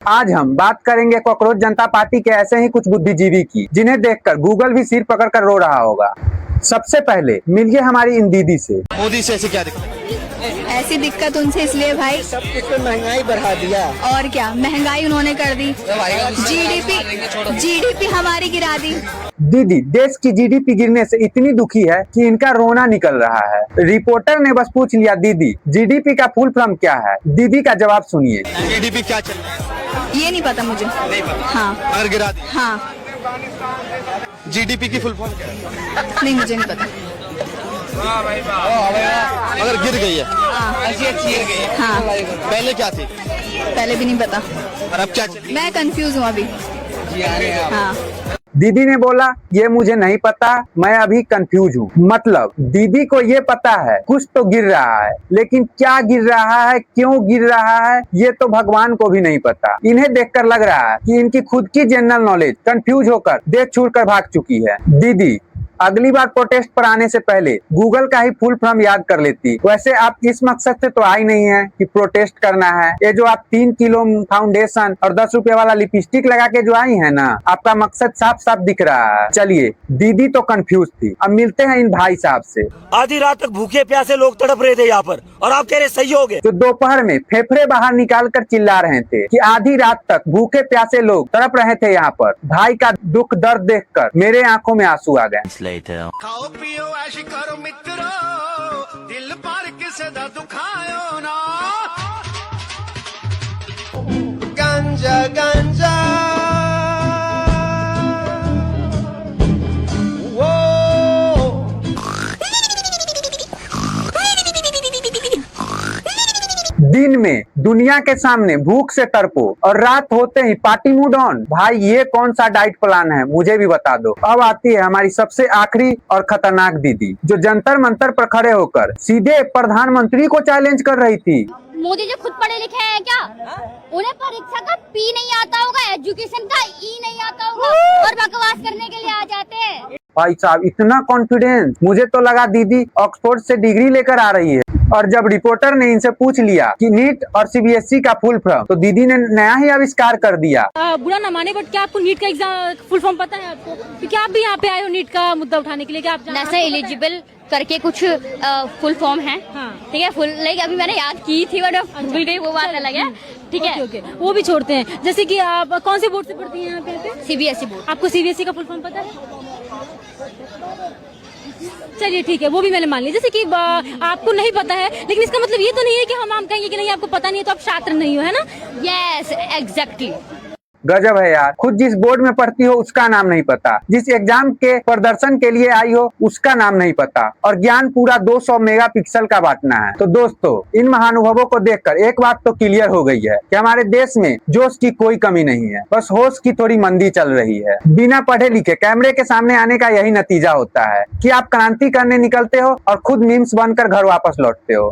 आज हम बात करेंगे कॉकरोच जनता पार्टी के ऐसे ही कुछ बुद्धिजीवी की, जिन्हें देखकर गूगल भी सिर पकड़कर रो रहा होगा। सबसे पहले मिलिए हमारी इन दीदी से। मोदी से ऐसी क्या दिक्कत? ऐसी दिक्कत उनसे इसलिए भाई सब कुछ पे महंगाई बढ़ा दिया। और क्या महंगाई उन्होंने कर दी। जीडीपी हमारी गिरा दी। दीदी देश की जीडीपी गिरने से इतनी दुखी है कि इनका रोना निकल रहा है। रिपोर्टर ने बस पूछ लिया, दीदी जीडीपी का फुल फॉर्म क्या है? दीदी का जवाब सुनिए। जीडीपी क्या चल रहा है? ये नहीं पता मुझे। नहीं पता। हाँ अगर गिरा दी। हाँ जीडीपी की फुल फॉर्म क्या है? नहीं, मुझे नहीं पता। अगर गिर गई है। हाँ पहले क्या थी? पहले भी नहीं पता। और अब क्या चल रही है? मैं कंफ्यूज हूँ अभी। हाँ दीदी ने बोला ये मुझे नहीं पता, मैं अभी कंफ्यूज हूँ। मतलब दीदी को ये पता है कुछ तो गिर रहा है, लेकिन क्या गिर रहा है, क्यों गिर रहा है, ये तो भगवान को भी नहीं पता। इन्हें देखकर लग रहा है कि इनकी खुद की जनरल नॉलेज कंफ्यूज होकर देश छोड़कर भाग चुकी है। दीदी अगली बार प्रोटेस्ट पर आने से पहले गूगल का ही फुल फॉर्म याद कर लेती। वैसे आप इस मकसद से तो आई नहीं है कि प्रोटेस्ट करना है। ये जो आप 3 किलो फाउंडेशन और 10 रुपए वाला लिपस्टिक लगा के जो आई है ना, आपका मकसद साफ साफ दिख रहा है। चलिए, दीदी तो कंफ्यूज थी, अब मिलते हैं इन भाई साहब से। आधी रात तक भूखे प्यासे लोग तड़प रहे थे यहाँ पर, और आप कह रहे सही हो गए। जो दोपहर में फेफड़े बाहर निकाल कर चिल्ला रहे थे कि आधी रात तक भूखे प्यासे लोग तड़प रहे थे यहाँ पर, भाई का दुख दर्द देखकर मेरे आंखों में आंसू आ गए। खाओ पियो ऐश करो मित्रों, दिल पर किसे दा दुखायो ना। गांजा गांजा दिन में दुनिया के सामने भूख से तड़पो और रात होते ही पार्टी मूड ऑन। भाई ये कौन सा डाइट प्लान है, मुझे भी बता दो। अब आती है हमारी सबसे आखिरी और खतरनाक दीदी, जो जंतर मंतर पर खड़े होकर सीधे प्रधानमंत्री को चैलेंज कर रही थी। मोदी जी खुद पढ़े लिखे हैं क्या? उन्हें परीक्षा का पी नहीं आता होगा, एजुकेशन का ई नहीं आता होगा, और बकवास करने के लिए आ जाते हैं। भाई साहब इतना कॉन्फिडेंस, मुझे तो लगा दीदी ऑक्सफोर्ड से डिग्री लेकर आ रही है। और जब रिपोर्टर ने इनसे पूछ लिया कि नीट और सीबीएसई का फुल फॉर्म, तो दीदी ने नया ही आविष्कार कर दिया। बुरा ना माने, बट क्या आपको नीट का एग्जाम फुल फॉर्म पता है आपको? क्योंकि आप भी यहाँ पे आए हो नीट का मुद्दा उठाने के लिए। क्या आप नेशनल एलिजिबल करके कुछ फुल फॉर्म है? हाँ। ठीक है, फुल लाइक अभी मैंने याद की थी बट भूल गई, वो बात अलग है। ठीक है, ओके, वो भी छोड़ते हैं। जैसे कि आप कौन से बोर्ड से पढ़ती हैं यहाँ पे? CBSE board. आपको सीबीएसई का फुल फॉर्म पता है? चलिए ठीक है, वो भी मैंने मान लिया। जैसे कि आपको नहीं पता है, लेकिन इसका मतलब ये तो नहीं है कि हम कहेंगे कि नहीं आपको पता नहीं है तो आप छात्र नहीं हो, है ना? Yes exactly. गजब है यार, खुद जिस बोर्ड में पढ़ती हो उसका नाम नहीं पता, जिस एग्जाम के प्रदर्शन के लिए आई हो उसका नाम नहीं पता, और ज्ञान पूरा 200 मेगापिक्सल का बांटना है। तो दोस्तों, इन महानुभवों को देखकर एक बात तो क्लियर हो गई है कि हमारे देश में जोश की कोई कमी नहीं है, बस होश की थोड़ी मंदी चल रही है। बिना पढ़े लिखे कैमरे के सामने आने का यही नतीजा होता है कि आप क्रांति करने निकलते हो और खुद मीम्स बनकर घर वापस लौटते हो।